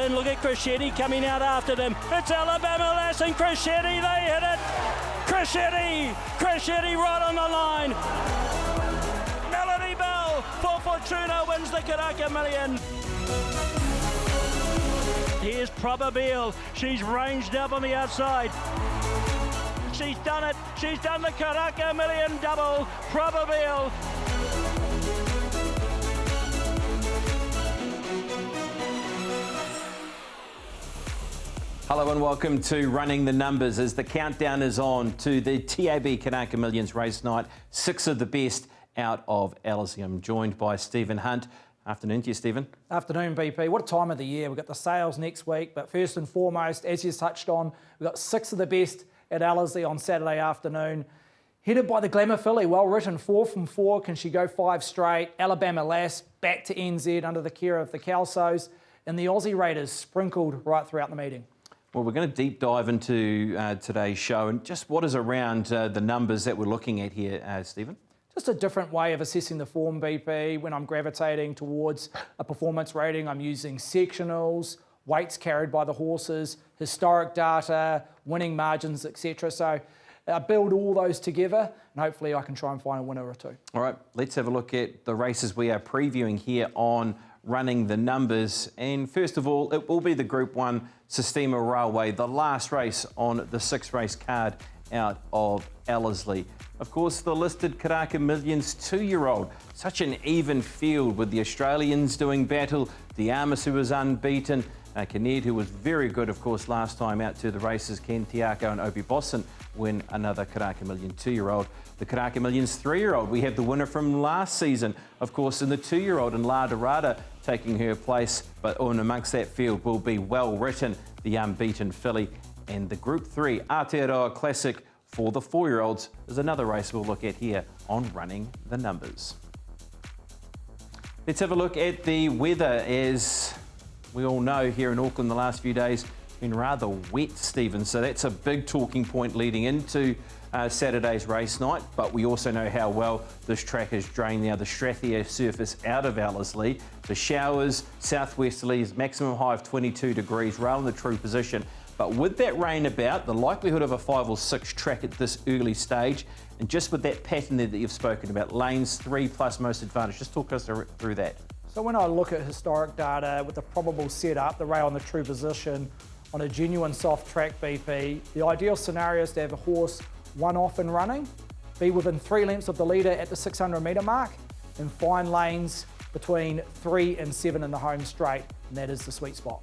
And look at Crescetti coming out after them. It's Alabama Lass and Crescetti, they hit it. Crescetti right on the line. Melody Bell for Fortuna wins the Karaka Million. Here's Probabeel, she's ranged up on the outside. She's done it, she's done the Karaka Million double, Probabeel. Hello and welcome to Running the Numbers as the countdown is on to the TAB Karaka Millions race night. 6 of the best out of Ellerslie. I'm joined by Stephen Hunt. Afternoon to you, Stephen. Afternoon, BP. What a time of the year. We've got the sales next week, but first and foremost, as you touched on, we've got 6 of the best at Ellerslie on Saturday afternoon. Headed by the Glamour filly, well written, 4 from 4. Can she go 5 straight? Alabama Lass back to NZ under the care of the Kelsos, and the Aussie Raiders sprinkled right throughout the meeting. Well, we're going to deep dive into today's show and just what is around the numbers that we're looking at here, Stephen. Just a different way of assessing the form, BP. When I'm gravitating towards a performance rating, I'm using sectionals, weights carried by the horses, historic data, winning margins, etc. So I build all those together and hopefully I can try and find a winner or two. All right, let's have a look at the races we are previewing here on Running the Numbers. And first of all, it will be the Group 1 Sistema Railway, the last race on the 6-race card out of Ellerslie. Of course, the listed Karaka Millions 2-year-old. Such an even field with the Australians doing battle, Diamas who was unbeaten, Kinnear who was very good, of course, last time out to the races, Ken Tiako and Obi Bosson win another Karaka Million 2-year-old. The Karaka Millions 3-year-old, we have the winner from last season, of course, in the 2-year-old, and La Dorada taking her place, but on amongst that field will be Well Written, the unbeaten filly, and the Group 3 Arta Classic for the 4-year-olds is another race we'll look at here on Running the Numbers. Let's have a look at the weather. As we all know, here in Auckland the last few days been rather wet, Stephen, so that's a big talking point leading into Saturday's race night, but we also know how well this track has drained now the Strathia surface out of Ellerslie. The showers, southwesterlies, maximum high of 22 degrees, rail in the true position. But with that rain about, the likelihood of a 5 or 6 track at this early stage, and just with that pattern there that you've spoken about, lanes 3 plus most advantage, just talk us through that. So when I look at historic data with the probable setup, the rail in the true position on a genuine soft track, BP, the ideal scenario is to have a horse 1 off and running, be within 3 lengths of the leader at the 600 metre mark, and find lanes between 3 and 7 in the home straight, and that is the sweet spot.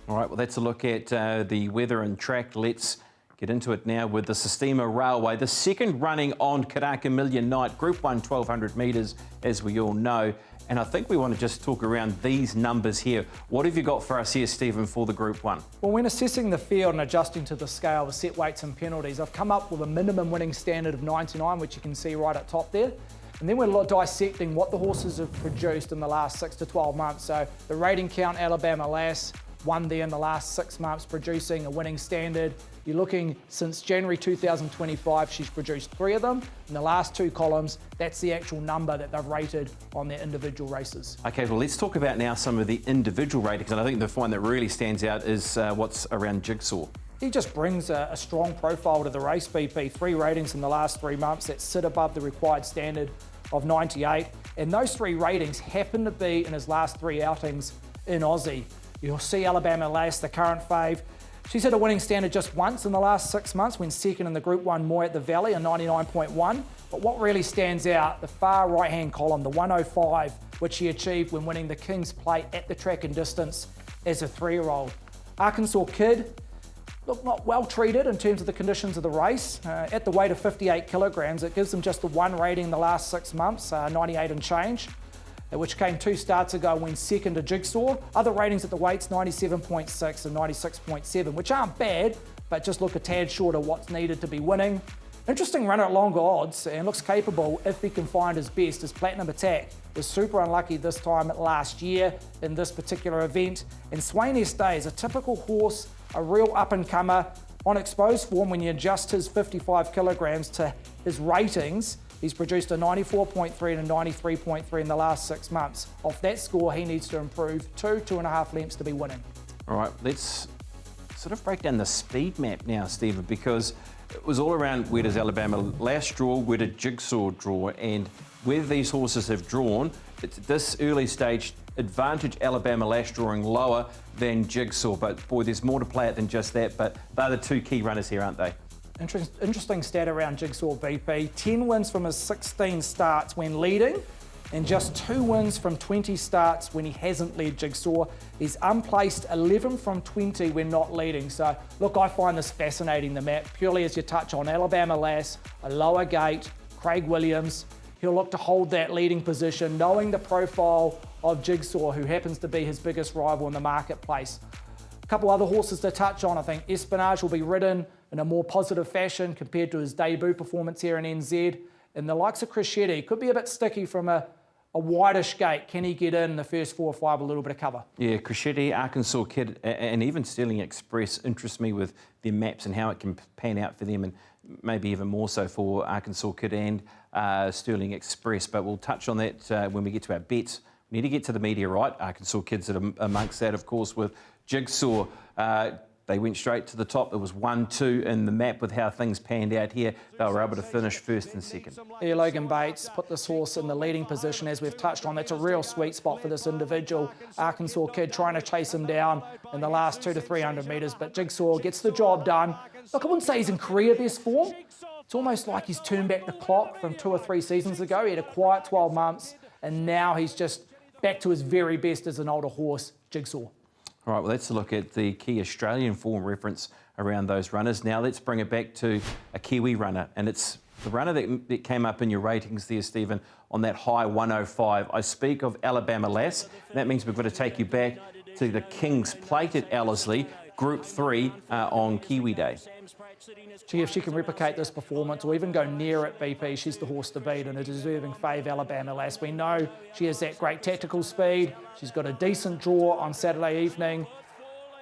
All right, well, that's a look at the weather and track. Let's get into it now with the Sistema Railway, the second running on Karaka Million night, Group 1, 1,200 metres, as we all know. And I think we want to just talk around these numbers here. What have you got for us here, Stephen, for the Group 1? Well, when assessing the field and adjusting to the scale of set weights and penalties, I've come up with a minimum winning standard of 99, which you can see right at top there. And then we're dissecting what the horses have produced in the last 6 to 12 months. So the rating count, Alabama Lass, won there in the last 6 months, producing a winning standard. You're looking since January 2025, she's produced 3 of them. In the last 2 columns, that's the actual number that they've rated on their individual races. Okay, well, let's talk about now some of the individual ratings, and I think the one that really stands out is what's around Jigsaw. He just brings a strong profile to the race, BP. 3 ratings in the last 3 months that sit above the required standard of 98. And those 3 ratings happen to be in his last 3 outings in Aussie. You'll see Alabama Lass, the current fave. She's hit a winning standard just once in the last 6 months, when second in the Group 1 Moy at the Valley, a 99.1. But what really stands out, the far right-hand column, the 105, which she achieved when winning the King's Plate at the track and distance as a 3-year-old. Arkansas Kid, look, not well treated in terms of the conditions of the race. At the weight of 58 kilograms, it gives them just the 1 rating in the last 6 months, 98 and change, which came 2 starts ago when second to Jigsaw. Other ratings at the weights, 97.6 and 96.7, which aren't bad, but just look a tad short of what's needed to be winning. Interesting runner at longer odds, and looks capable if he can find his best. His Platinum Attack was super unlucky this time last year in this particular event. And Swain Estate is a typical horse, a real up-and-comer, on exposed form. When you adjust his 55 kilograms to his ratings, he's produced a 94.3 and a 93.3 in the last 6 months. Off that score, he needs to improve 2.5 lengths to be winning. All right, let's sort of break down the speed map now, Stephen, because it was all around where does Alabama Lass draw, where did Jigsaw draw, and where these horses have drawn, it's at this early stage advantage Alabama Lass drawing lower than Jigsaw, but boy, there's more to play it than just that, but they're the two key runners here, aren't they? Interesting stat around Jigsaw BP. 10 wins from his 16 starts when leading, and just 2 wins from 20 starts when he hasn't led Jigsaw. He's unplaced 11 from 20 when not leading. So, look, I find this fascinating, the map, purely as you touch on Alabama Lass, a lower gate, Craig Williams. He'll look to hold that leading position, knowing the profile of Jigsaw, who happens to be his biggest rival in the marketplace. A couple other horses to touch on. I think Espionage will be ridden in a more positive fashion compared to his debut performance here in NZ. And the likes of Crescetti could be a bit sticky from a wideish gate. Can he get in the first 4 or 5 a little bit of cover? Yeah, Crescetti, Arkansas Kid, and even Sterling Express interest me with their maps and how it can pan out for them, and maybe even more so for Arkansas Kid and Sterling Express. But we'll touch on that when we get to our bets. We need to get to the media right. Arkansas Kids are amongst that, of course, with Jigsaw. They went straight to the top. It was 1-2 in the map with how things panned out here. They were able to finish first and second. Yeah, Logan Bates put this horse in the leading position, as we've touched on. That's a real sweet spot for this individual. Arkansas Kid trying to chase him down in the last 200 to 300 metres, but Jigsaw gets the job done. Look, I wouldn't say he's in career best form. It's almost like he's turned back the clock from 2 or 3 seasons ago. He had a quiet 12 months, and now he's just back to his very best as an older horse, Jigsaw. All right, well, let's look at the key Australian form reference around those runners. Now let's bring it back to a Kiwi runner, and it's the runner that came up in your ratings there, Stephen, on that high 105. I speak of Alabama Lass. That means we've got to take you back to the King's Plate at Ellerslie, Group 3 on Kiwi Day. Gee, if she can replicate this performance or even go near it, BP, she's the horse to beat and a deserving fave, Alabama Lass. We know she has that great tactical speed. She's got a decent draw on Saturday evening.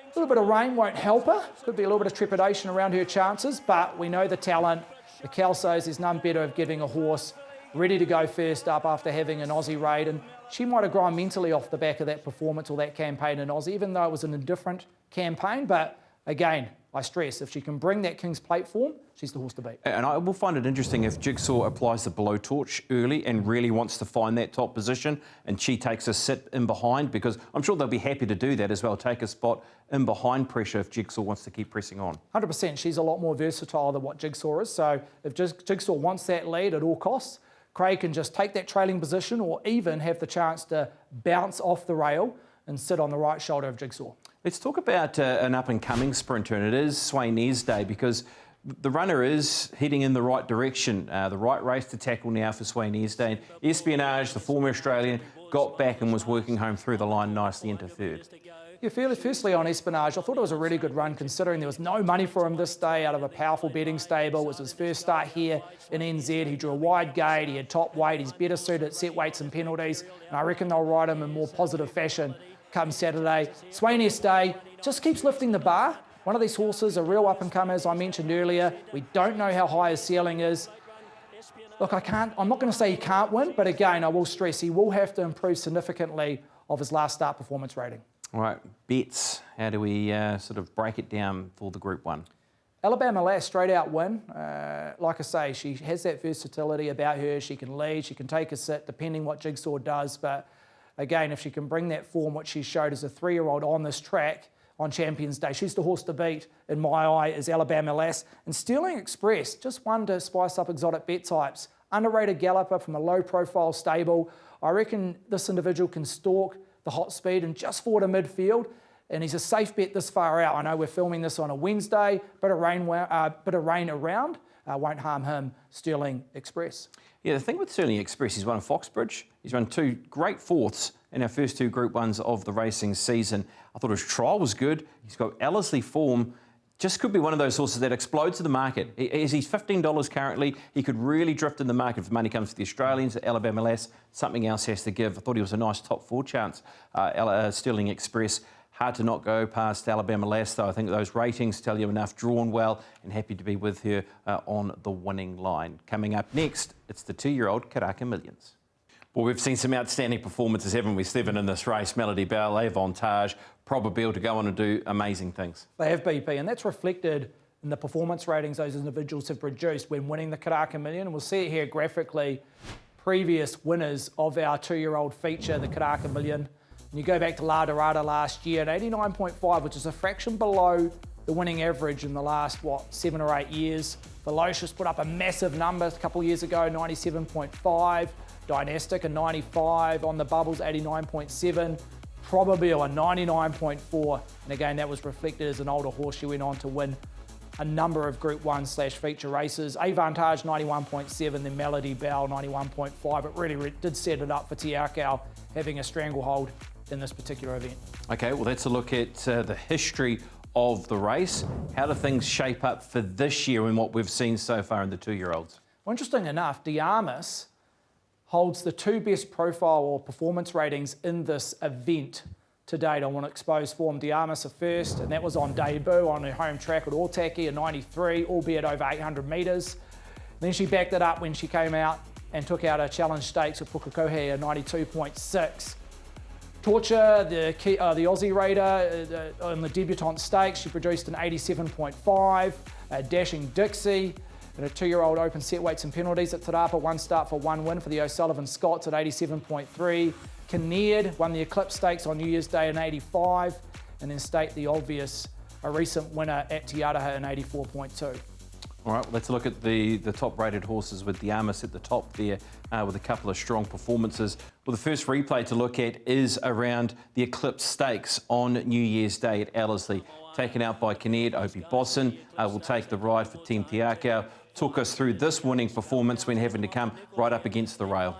A little bit of rain won't help her. Could be a little bit of trepidation around her chances, but we know the talent. The Kelsos, there's none better of getting a horse ready to go first up after having an Aussie raid, and she might have grown mentally off the back of that performance or that campaign in Aussie, even though it was an indifferent campaign. But again, I stress, if she can bring that King's Plate form, she's the horse to beat. And I will find it interesting if Jigsaw applies the blowtorch early and really wants to find that top position, and she takes a sit in behind, because I'm sure they'll be happy to do that as well, take a spot in behind pressure if Jigsaw wants to keep pressing on. 100%. She's a lot more versatile than what Jigsaw is. So if Jigsaw wants that lead at all costs, Craig can just take that trailing position or even have the chance to bounce off the rail and sit on the right shoulder of Jigsaw. Let's talk about an up-and-coming sprinter, and it is Swain's Day, because the runner is heading in the right direction. The right race to tackle now for Swain's Day. And Espionage, the former Australian, got back and was working home through the line nicely into third. Yeah, firstly on Espionage, I thought it was a really good run considering there was no money for him this day out of a powerful betting stable. It was his first start here in NZ. He drew a wide gate, he had top weight, he's better suited at set weights and penalties, and I reckon they'll ride him in more positive fashion come Saturday. Swain's Day just keeps lifting the bar. One of these horses, a real up-and-comer, as I mentioned earlier. We don't know how high his ceiling is. Look, I'm not going to say he can't win, but again, I will stress he will have to improve significantly of his last start performance rating. All right, bets. How do we sort of break it down for the Group 1? Alabama Lass, straight out win. Like I say, she has that versatility about her. She can lead, she can take a sit, depending what Jigsaw does. But again, if she can bring that form, what she showed as a 3-year-old on this track on Champions Day, she's the horse to beat, in my eye, is Alabama Lass. And Sterling Express, just one to spice up exotic bet types. Underrated galloper from a low-profile stable. I reckon this individual can stalk the hot speed and just forward to midfield, and he's a safe bet this far out. I know we're filming this on a Wednesday, bit of rain around won't harm him, Sterling Express. Yeah, the thing with Sterling Express, he's won a Foxbridge, he's run 2 great fourths in our first 2 Group 1s of the racing season. I thought his trial was good, he's got Ellerslie form, just could be one of those horses that explodes to the market. He's $15 currently. He could really drift in the market if money comes to the Australians at Alabama Lass. Something else has to give. I thought he was a nice top 4 chance. Sterling Express, hard to not go past Alabama Lass, though. I think those ratings tell you enough. Drawn well, and happy to be with her on the winning line. Coming up next, it's the 2-year-old Karaka Millions. Well, we've seen some outstanding performances, haven't we, Stephen, in this race? Melody Bell, Avantage, Probabeel to go on and do amazing things. They have, BP, and that's reflected in the performance ratings those individuals have produced when winning the Karaka Million. And we'll see it here graphically. Previous winners of our 2-year-old feature, the Karaka Million. And you go back to La Dorada last year at 89.5, which is a fraction below the winning average in the last, 7 or 8 years. Velocious put up a massive number a couple of years ago, 97.5. Dynastic, a 95. On the Bubbles, 89.7. Probabeel, a 99.4. And again, that was reflected as an older horse. She went on to win a number of Group 1/feature races. Avantage, 91.7. Then Melody Bell, 91.5. It really did set it up for Tiakau having a stranglehold in this particular event. Okay, well, that's a look at the history of the race. How do things shape up for this year and what we've seen so far in the 2-year-olds? Well, interesting enough, Diarmas holds the 2 best profile or performance ratings in this event to date. I want to expose form. Diarmas a first, and that was on debut on her home track at Otaki, a 93, albeit over 800 metres. Then she backed it up when she came out and took out a challenge stakes at Pukekohe, a 92.6. Torture, the Aussie Raider, on the debutante stakes, she produced an 87.5. Dashing Dixie, and a 2-year-old open set weights and penalties at Te Rapa, 1 start for 1 win for the O'Sullivan Scots at 87.3. Kinneard won the Eclipse Stakes on New Year's Day in 85. And then State the Obvious, a recent winner at Te Araha in 84.2. All right, let's look at the top-rated horses with Diarmas at the top there with a couple of strong performances. Well, the first replay to look at is around the Eclipse Stakes on New Year's Day at Ellerslie. Taken out by Kinneard. Opie Bosson will take the ride for Team Tiakau. Took us through this winning performance when having to come right up against the rail.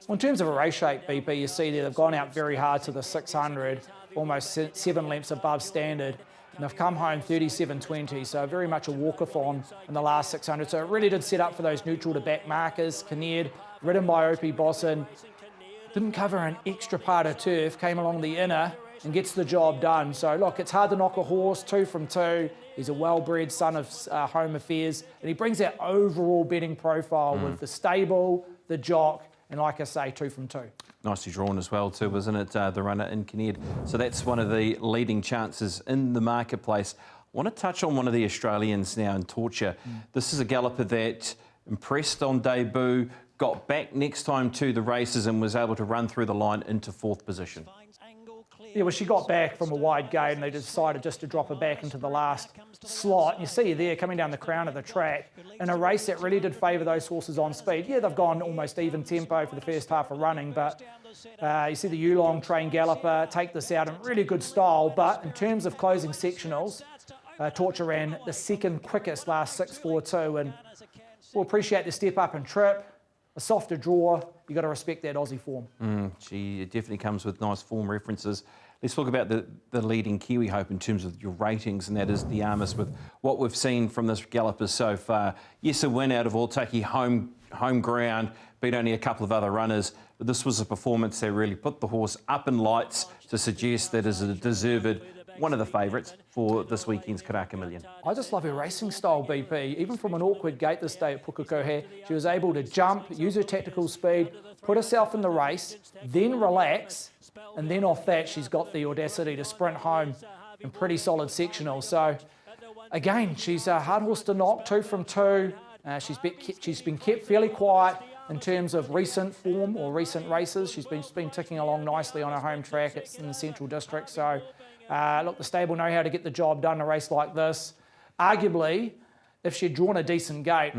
Well, in terms of a race shape, BP, you see there they've gone out very hard to the 600, almost 7 lengths above standard, and they've come home 37.20, so very much a walk-a-thon in the last 600. So it really did set up for those neutral to back markers. Kinneard, ridden by Opie Bosson, didn't cover an extra part of turf, came along the inner and gets the job done. So look, it's hard to knock a horse, 2 from 2. He's a well-bred son of home affairs, and he brings that overall betting profile with the stable, the jock, and like I say, 2 from 2. Nicely drawn as well too, isn't it, the runner in Kinneard? So that's one of the leading chances in the marketplace. I want to touch on one of the Australians now in Torture. This is a galloper that impressed on debut, got back next time to the races and was able to run through the line into 4th position. Yeah, well, she got back from a wide gate and they decided just to drop her back into the last slot. You see her there coming down the crown of the track in a race that really did favour those horses on speed. Yeah, they've gone almost even tempo for the first half of running, but you see the Yulong trained galloper take this out in really good style. But in terms of closing sectionals, Torture ran the 2nd quickest, last 6.42, and we'll appreciate the step up and trip. A softer draw, you've got to respect that Aussie form. She definitely comes with nice form references. Let's talk about the leading Kiwi hope in terms of your ratings, and that is Diarmas. With what we've seen from this galloper so far, yes, a win out of Otaki, home ground, beat only a couple of other runners, but this was a performance that really put the horse up in lights to suggest that it is a deserved one of the favourites for this weekend's Karaka Million. I just love her racing style, BP. Even from an awkward gate this day at Pukekohe, she was able to jump, use her tactical speed, put herself in the race, then relax, and then off that she's got the audacity to sprint home in pretty solid sectional. So again, she's a hard horse to knock, 2 from 2. She's been kept fairly quiet in terms of recent form or recent races. She's been ticking along nicely on her home track. It's in the Central District. So look, the stable know how to get the job done in a race like this. Arguably, if she'd drawn a decent gate,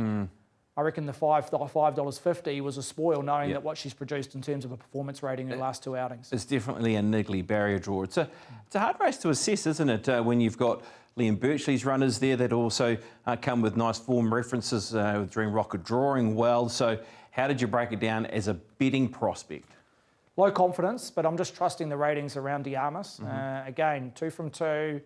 I reckon the $5.50 was a spoil, knowing that what she's produced in terms of a performance rating in the last 2 outings. It's definitely a niggly barrier draw. It's a hard race to assess, isn't it, when you've got Liam Birchley's runners there that also come with nice form references, with Dream Rocket drawing well. So how did you break it down as a betting prospect? Low confidence, but I'm just trusting the ratings around Diarmas. Again, 2 from 2.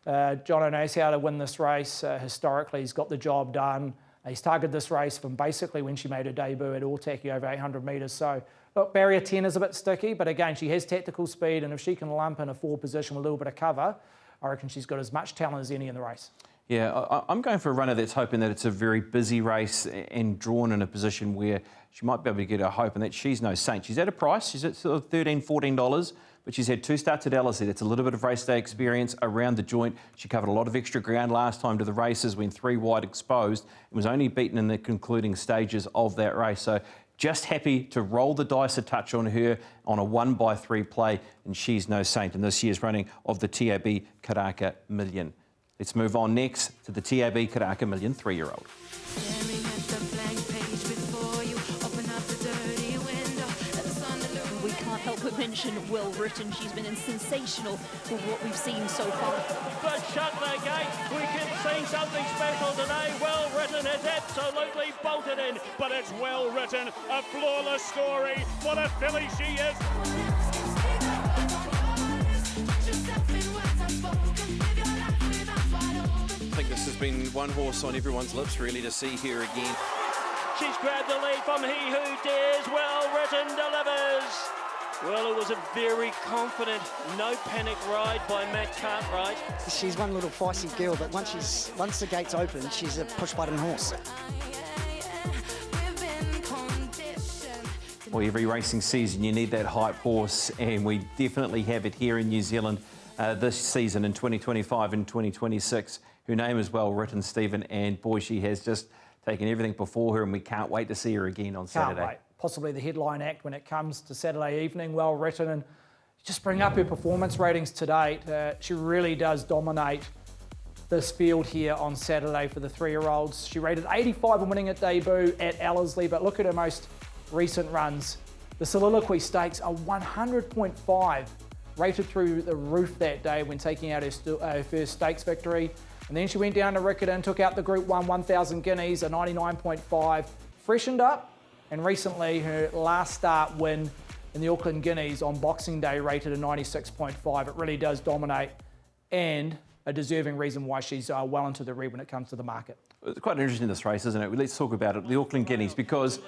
Jono knows how to win this race. Historically, he's got the job done. He's targeted this race from basically when she made her debut at Otaki over 800 metres. So, look, barrier 10 is a bit sticky, but again, she has tactical speed, and if she can lump in a 4 position with a little bit of cover, I reckon she's got as much talent as any in the race. Yeah, I'm going for a runner that's hoping that it's a very busy race and drawn in a position where she might be able to get her hope, and that She's No Saint. She's at a price, she's at sort of $13, $14, but she's had 2 starts at Ellerslie. That's a little bit of race day experience around the joint. She covered a lot of extra ground last time to the races, went 3 wide exposed, and was only beaten in the concluding stages of that race. So just happy to roll the dice a touch on her on a 1x3 play, and She's No Saint in this year's running of the TAB Karaka Million. Let's move on next to the TAB Karaka Million 3-year-old. We can't help but mention Well Written. She's been sensational for what we've seen so far. But shut the gate. We can see something special today. Well Written has absolutely bolted in, but it's Well Written, a flawless story. What a filly she is. I think this has been one horse on everyone's lips really to see here again. She's grabbed the lead from He Who Dares. Well Written delivers. Well, it was a very confident, no panic ride by Matt Cartwright. She's one little feisty girl, but once the gates open, she's a push-button horse. Well, every racing season you need that hype horse, and we definitely have it here in New Zealand this season in 2025 and 2026. Her name is Well Written, Stephen, and boy, she has just taken everything before her, and we can't wait to see her again on Saturday. Can't wait. Possibly the headline act when it comes to Saturday evening. Well Written, and just bring up her performance ratings to date. She really does dominate this field here on Saturday for the 3-year-olds. She rated 85 and winning at debut at Ellerslie, but look at her most recent runs. The Soliloquy Stakes, a 100.5, rated through the roof that day when taking out her first stakes victory. And then she went down to Riccarton, took out the Group 1 1,000 guineas, a 99.5, freshened up, and recently her last start win in the Auckland Guineas on Boxing Day rated a 96.5. It really does dominate, and a deserving reason why she's well into the red when it comes to the market. It's quite interesting, this race, isn't it? Let's talk about it, the Auckland Guineas, because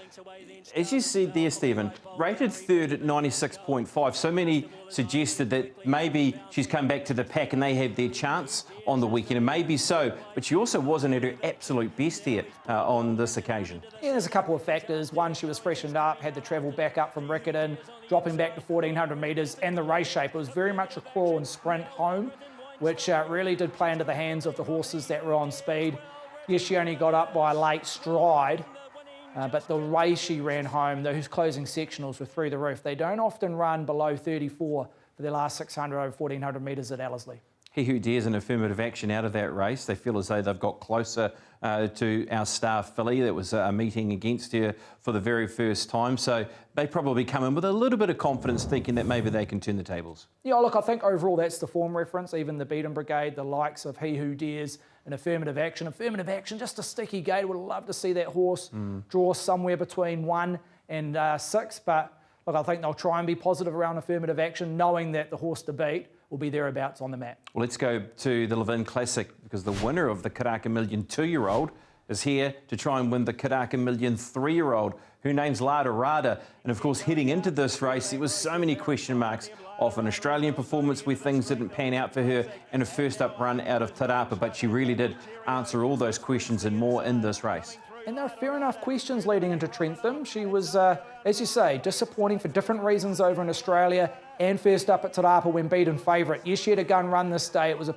as you said there, Stephen, rated third at 96.5. So many suggested that maybe she's come back to the pack and they have their chance on the weekend, and maybe so, but she also wasn't at her absolute best here on this occasion. Yeah, there's a couple of factors. One, she was freshened up, had the travel back up from Riccarton, dropping back to 1,400 metres, and the race shape. It was very much a crawl and sprint home, which really did play into the hands of the horses that were on speed. Yes, she only got up by a late stride, but the way she ran home, those closing sectionals were through the roof. They don't often run below 34 for their last 600 over 1,400 metres at Ellerslie. He Who Dares an affirmative action out of that race. They feel as though they've got closer to our star filly that was meeting against her for the very first time. So they probably come in with a little bit of confidence, thinking that maybe they can turn the tables. Yeah, look, I think overall that's the form reference. Even the Beaten Brigade, the likes of He Who Dares, an affirmative action. Affirmative action, just a sticky gate. Would love to see that horse draw somewhere between 1 and 6. But look, I think they'll try and be positive around affirmative action, knowing that the horse to beat will be thereabouts on the mat. Well, let's go to the Levin Classic, because the winner of the Karaka Million 2-year-old is here to try and win the Karaka Million 3-year-old. Her name's Lada Rada. And of course, heading into this race, there was so many question marks off an Australian performance where things didn't pan out for her, and a first up run out of Tarapa, but she really did answer all those questions and more in this race. And there are fair enough questions leading into Trentham. She was, as you say, disappointing for different reasons over in Australia, and first up at Tarapa when beaten favourite. Yes, she had a gun run this day. It was a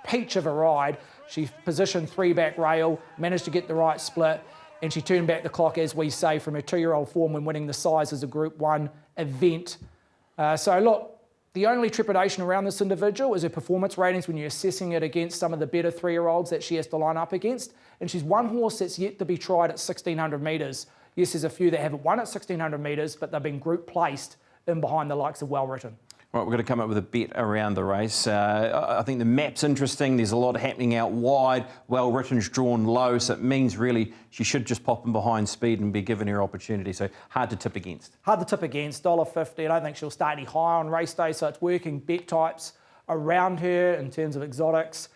peach of a ride. She positioned 3-back rail, managed to get the right split, and she turned back the clock, as we say, from her 2-year-old form when winning the size as a Group 1 event. So look, the only trepidation around this individual is her performance ratings when you're assessing it against some of the better 3-year-olds that she has to line up against. And she's one horse that's yet to be tried at 1,600 metres. Yes, there's a few that haven't won at 1,600 metres, but they've been group placed in behind the likes of Well Written. Right, we're going to come up with a bet around the race. I think the map's interesting. There's a lot happening out wide. Well Written's drawn low, so it means really she should just pop in behind speed and be given her opportunity. So hard to tip against. Hard to tip against, $1.50. I don't think she'll start any higher on race day, so it's working bet types around her in terms of exotics.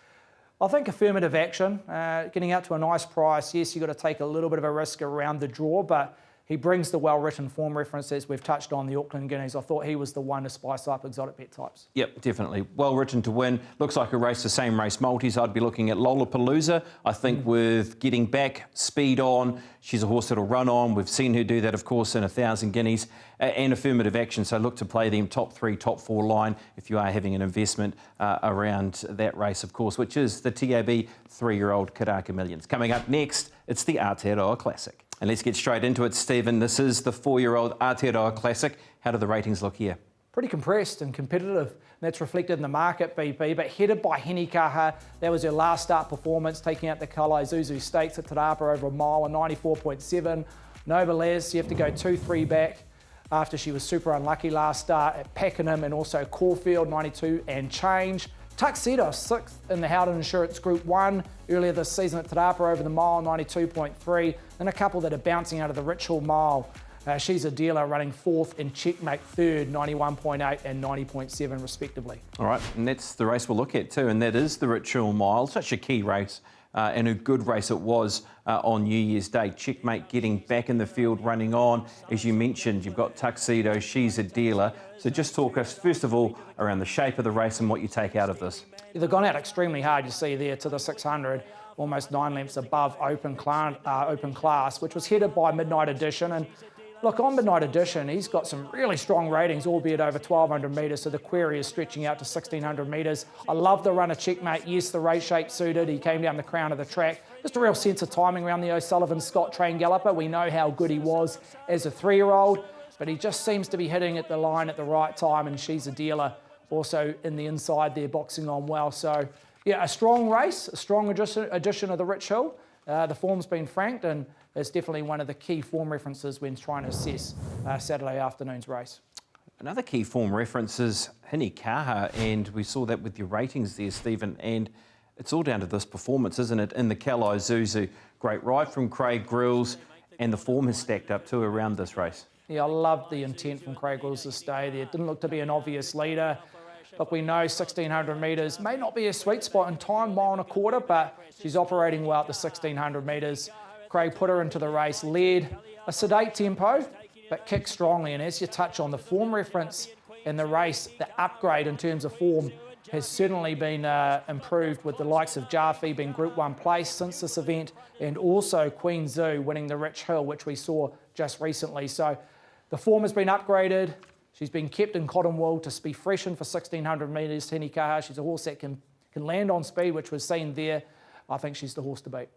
I think affirmative action, getting out to a nice price. Yes, you've got to take a little bit of a risk around the draw, but he brings the well-written form references. We've touched on the Auckland Guineas. I thought he was the one to spice up exotic bet types. Yep, definitely. Well-written to win. Looks like a race, the same race multis. I'd be looking at Lollapalooza. I think with getting back, speed on, she's a horse that'll run on. We've seen her do that, of course, in 1,000 Guineas and affirmative action. So look to play them top 3, top 4 line if you are having an investment around that race, of course, which is the TAB 3-year-old Karaka Millions. Coming up next, it's the Arta Classic. And let's get straight into it, Stephen. This is the 4-year-old Arta Classic. How do the ratings look here? Pretty compressed and competitive. That's reflected in the market, BP, but headed by Henikaha. That was her last start performance, taking out the Kalai Zuzu Stakes at Te Rapa over a mile, a 94.7. Noblez, you have to go 2-3 back after she was super unlucky last start at Pakenham and also Caulfield, 92 and change. Tuxedo, 6th in the Howden Insurance Group 1 earlier this season at Te Rapa over the mile, 92.3. Then a couple that are bouncing out of the Ritual Mile. She's a dealer running 4th and Checkmate 3rd, 91.8 and 90.7 respectively. All right, and that's the race we'll look at too, and that is the Ritual Mile. Such a key race and a good race it was on New Year's Day. Checkmate getting back in the field, running on. As you mentioned, you've got Tuxedo, she's a dealer. So just talk us, first of all, around the shape of the race and what you take out of this. They've gone out extremely hard, you see there, to the 600, almost 9 lengths above open class, which was headed by Midnight Edition. And look, on Midnight Edition, he's got some really strong ratings, albeit over 1,200 metres, so the query is stretching out to 1,600 metres. I love the run of Checkmate. Yes, the race shape suited. He came down the crown of the track. Just a real sense of timing around the O'Sullivan Scott train galloper. We know how good he was as a 3-year-old, but he just seems to be hitting at the line at the right time, and she's a dealer also in the inside there, boxing on well. So, yeah, a strong race, a strong addition of the Rich Hill. The form's been franked, and it's definitely one of the key form references when trying to assess Saturday afternoon's race. Another key form reference is Henikaha, and we saw that with your ratings there, Stephen, and it's all down to this performance, isn't it, in the Kalai Zuzu. Great ride from Craig Grills, and the form has stacked up too around this race. Yeah, I loved the intent from Craig Grills to stay there. It didn't look to be an obvious leader. Look, we know 1,600 metres may not be a sweet spot in time, 1.25 miles, but she's operating well at the 1,600 metres. Craig put her into the race, led a sedate tempo, but kicked strongly. And as you touch on the form reference in the race, the upgrade in terms of form has certainly been improved, with the likes of Jaffe being Group 1 place since this event, and also Queen Zoo winning the Rich Hill, which we saw just recently. So the form has been upgraded. She's been kept in cotton wool to be freshened for 1,600 metres. Henikaha, she's a horse that can land on speed, which was seen there. I think she's the horse to beat.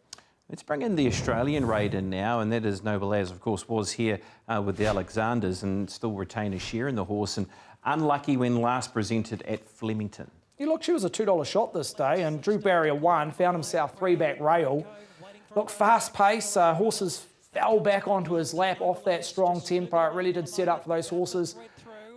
Let's bring in the Australian raid in now, and that is Noblez, of course, was here with the Alexanders and still retain a share in the horse, and unlucky when last presented at Flemington. Yeah, look, she was a $2 shot this day, and drew barrier 1, found himself 3-back rail. Look, fast pace, horses fell back onto his lap off that strong tempo. It really did set up for those horses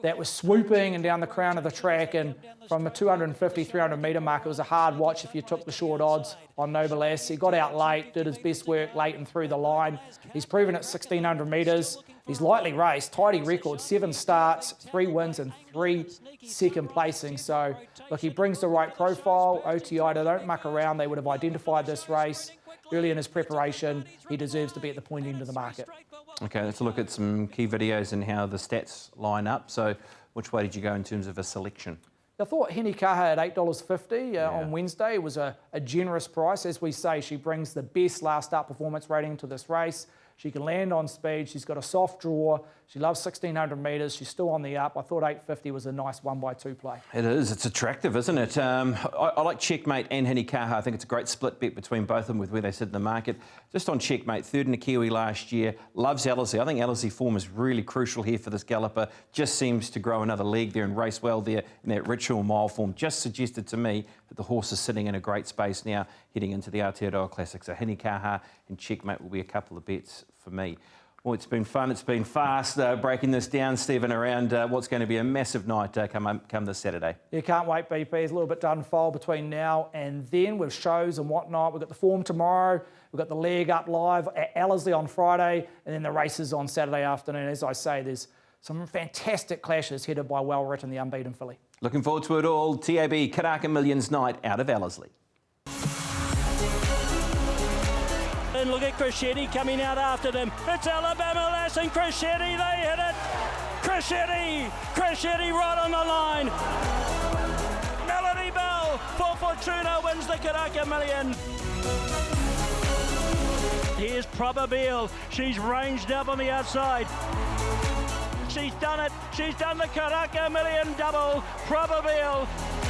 that was swooping and down the crown of the track, and from a 250, 300 metre mark, it was a hard watch if you took the short odds on Noblez. He got out late, did his best work late and through the line. He's proven at 1,600 metres. He's lightly raced, tidy record, 7 starts, 3 wins and 3 second placings. So, look, he brings the right profile. OTI, they don't muck around. They would have identified this race early in his preparation. He deserves to be at the point end of the market. Okay, let's look at some key videos and how the stats line up. So which way did you go in terms of a selection? I thought Henikaha at $8.50 on Wednesday was a generous price. As we say, she brings the best last start performance rating to this race. She can land on speed. She's got a soft draw. She loves 1,600 metres. She's still on the up. I thought $8.50 was a nice 1x2 play. It is. It's attractive, isn't it? I like Checkmate and Henikaha. I think it's a great split bet between both of them with where they sit in the market. Just on Checkmate, 3rd in the Kiwi last year. Loves Ellerslie. I think Ellerslie form is really crucial here for this galloper. Just seems to grow another leg there and race well there in that Ritual Mile form. Just suggested to me that the horse is sitting in a great space now heading into the Aotearoa Classic. So Henikaha and Checkmate will be a couple of bets for me. Well, it's been fun, it's been fast breaking this down, Stephen, around what's going to be a massive night come this Saturday. You can't wait, BP. There's a little bit to unfold between now and then with shows and whatnot. We've got the form tomorrow, we've got the leg up live at Ellerslie on Friday, and then the races on Saturday afternoon. As I say, there's some fantastic clashes headed by well-written, the unbeaten filly. Looking forward to it all. TAB Karaka Millions night out of Ellerslie. in. Look at Crescetti coming out after them. It's Alabama Lass and Crescetti. They hit it. Crescetti right on the line. Melody Bell for Fortuna wins the Karaka Million. Here's Probabeel. She's ranged up on the outside. She's done it. She's done the Karaka Million double. Probabeel